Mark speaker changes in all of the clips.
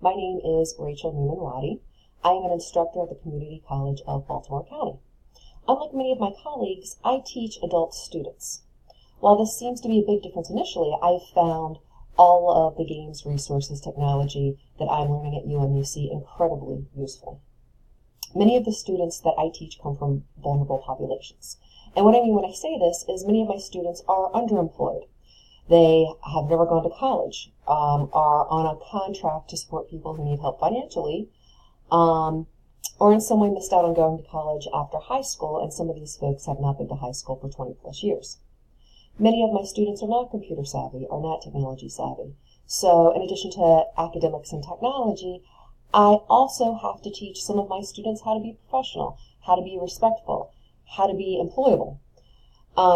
Speaker 1: My name is Rachel Newman-Waddy. I am an instructor at the Community College of Baltimore County. Unlike many of my colleagues, I teach adult students. While this seems to be a big difference initially, I've found all of the games, resources, technology that I'm learning at UMUC incredibly useful. Many of the students that I teach come from vulnerable populations. And what I mean when I say this is many of my students are underemployed. They have never gone to college, are on a contract to support people who need help financially, or in some way missed out on going to college after high school, and some of these folks have not been to high school for 20 plus years. Many of my students are not computer savvy, are not technology savvy. So in addition to academics and technology, I also have to teach some of my students how to be professional, how to be respectful, how to be employable.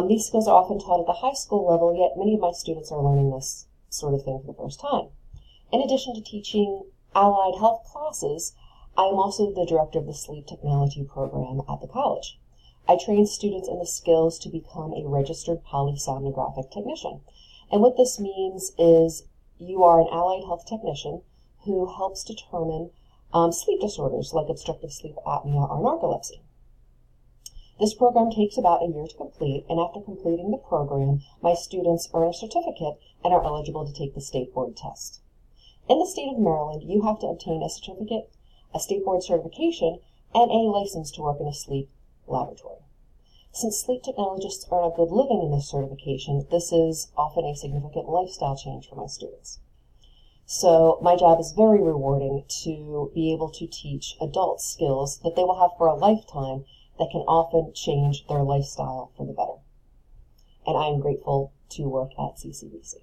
Speaker 1: These skills are often taught at the high school level, yet many of my students are learning this sort of thing for the first time. In addition to teaching allied health classes, I am also the director of the sleep technology program at the college. I train students in the skills to become a registered polysomnographic technician. And what this means is you are an allied health technician who helps determine sleep disorders like obstructive sleep apnea or narcolepsy. This program takes about a year to complete, and after completing the program, my students earn a certificate and are eligible to take the state board test. In the state of Maryland, you have to obtain a certificate, a state board certification, and a license to work in a sleep laboratory. Since sleep technologists earn a good living in this certification, this is often a significant lifestyle change for my students. So my job is very rewarding to be able to teach adults skills that they will have for a lifetime that can often change their lifestyle for the better. And I am grateful to work at CCBC.